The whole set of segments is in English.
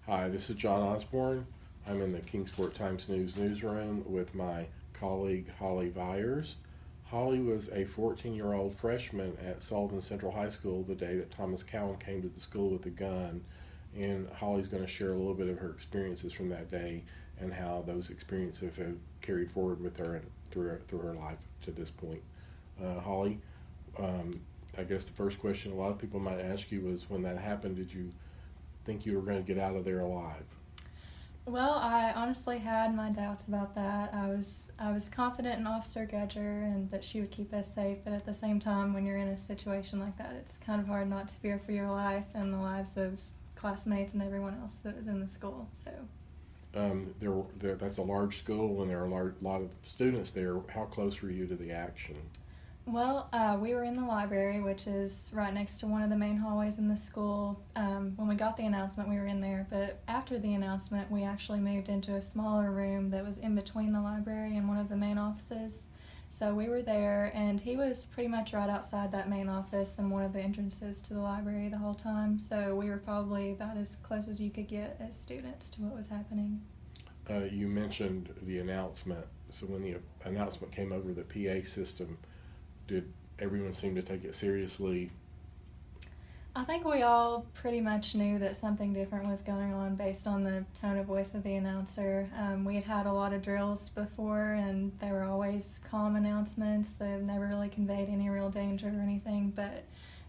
Hi, this is John Osborne. I'm in the Kingsport Times News newsroom with my colleague Holly Viers. Holly was a 14-year-old freshman at Sullivan Central High School the day that Thomas Cowan came to the school with a gun, and Holly's going to share a little bit of her experiences from that day and how those experiences have carried forward with her and through her life to this point. Holly, I guess the first question a lot of people might ask you was, when that happened, did you think you were going to get out of there alive? Well, I honestly had my doubts about that. I was confident in Officer Gudger and that she would keep us safe, but at the same time, when you're in a situation like that, it's kind of hard not to fear for your life and the lives of classmates and everyone else that was in the school. So, That's a large school, and there are a lot of students there. How close were you to the action? well, we were in the library, which is right next to one of the main hallways in the school. When we got the announcement, we were in there, but after the announcement, we actually moved into a smaller room that was in between the library and one of the main offices. So we were there, and he was pretty much right outside that main office and one of the entrances to the library the whole time. So we were probably about as close as you could get as students to what was happening. You mentioned the announcement. So when the announcement came over the PA system, did everyone seem to take it seriously? I think we all pretty much knew that something different was going on based on the tone of voice of the announcer. We had had a lot of drills before, and they were always calm announcements. They've never really conveyed any real danger or anything, but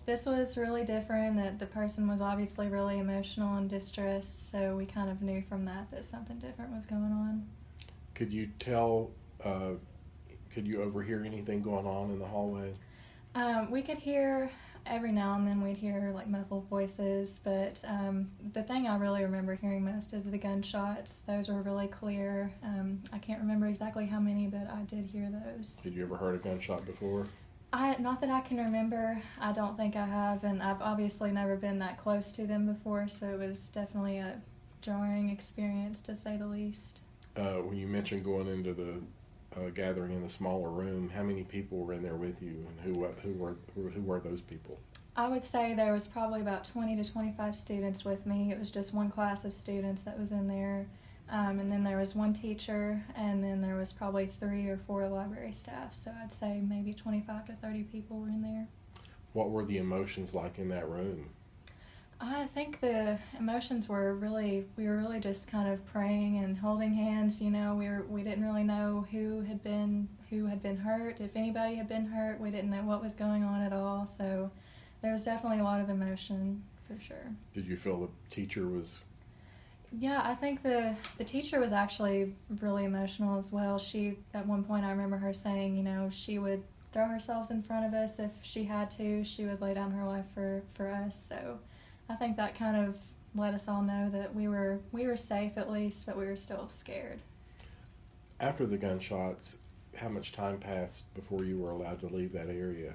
this was really different, that the person was obviously really emotional and distressed, so we kind of knew from that something different was going on. Could you could you overhear anything going on in the hallway? We could hear every now and then we'd hear like muffled voices, but the thing I really remember hearing most is the gunshots. Those were really clear. I can't remember exactly how many, but I did hear those. Did you ever heard a gunshot before? Not that I can remember. I don't think I have, and I've obviously never been that close to them before, so it was definitely a jarring experience to say the least. When you mentioned going into the gathering in the smaller room, how many people were in there with you, and who were those people? I would say there was probably about 20 to 25 students with me. It was just one class of students that was in there, and then there was one teacher, and then there was probably 3 or 4 library staff. So I'd say maybe 25 to 30 people were in there. What were the emotions like in that room? I think the emotions were we were really just kind of praying and holding hands. You know, we didn't really know who had been hurt, if anybody had been hurt. We didn't know what was going on at all. So there was definitely a lot of emotion, for sure. Did you feel the teacher was? Yeah, I think the teacher was actually really emotional as well. She, at one point, I remember her saying, you know, she would throw herself in front of us if she had to. She would lay down her life for us. So I think that kind of let us all know that we were safe at least, but we were still scared. After the gunshots, how much time passed before you were allowed to leave that area?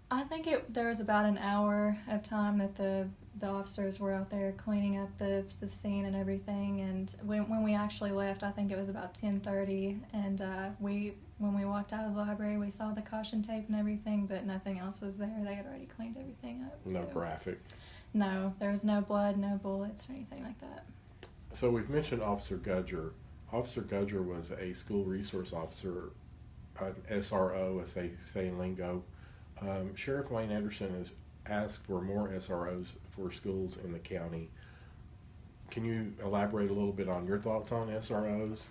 I think there was about an hour of time that the officers were out there cleaning up the scene and everything, and when we actually left, I think it was about 10:30, and when we walked out of the library, we saw the caution tape and everything, but nothing else was there. They had already cleaned everything up. No graphic? No, there was no blood, no bullets, or anything like that. So we've mentioned Officer Gudger. Officer Gudger was a school resource officer, an SRO, as they say in lingo. Sheriff Wayne Anderson has asked for more SROs for schools in the county. Can you elaborate a little bit on your thoughts on SROs?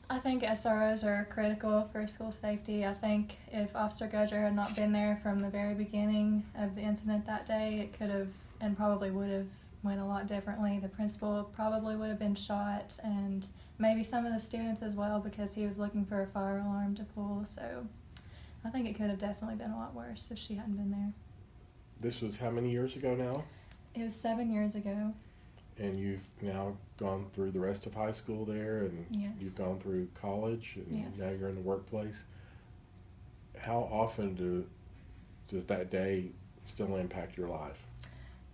I think SROs are critical for school safety. I think if Officer Gudger had not been there from the very beginning of the incident that day, it could have and probably would have went a lot differently. The principal probably would have been shot, and maybe some of the students as well, because he was looking for a fire alarm to pull. So I think it could have definitely been a lot worse if she hadn't been there. This was how many years ago now? It was 7 years ago. And you've now gone through the rest of high school there, and Yes. you've gone through college, and Yes. now you're in the workplace. How often does that day still impact your life?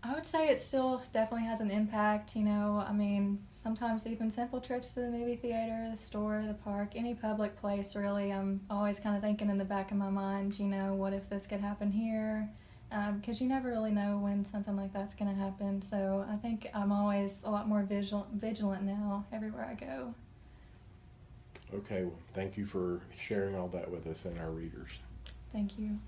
I would say it still definitely has an impact. You know, I mean, sometimes even simple trips to the movie theater, the store, the park, any public place really, I'm always kind of thinking in the back of my mind, you know, what if this could happen here? because you never really know when something like that's going to happen. So I think I'm always a lot more vigilant now everywhere I go. Okay, well, thank you for sharing all that with us and our readers. Thank you.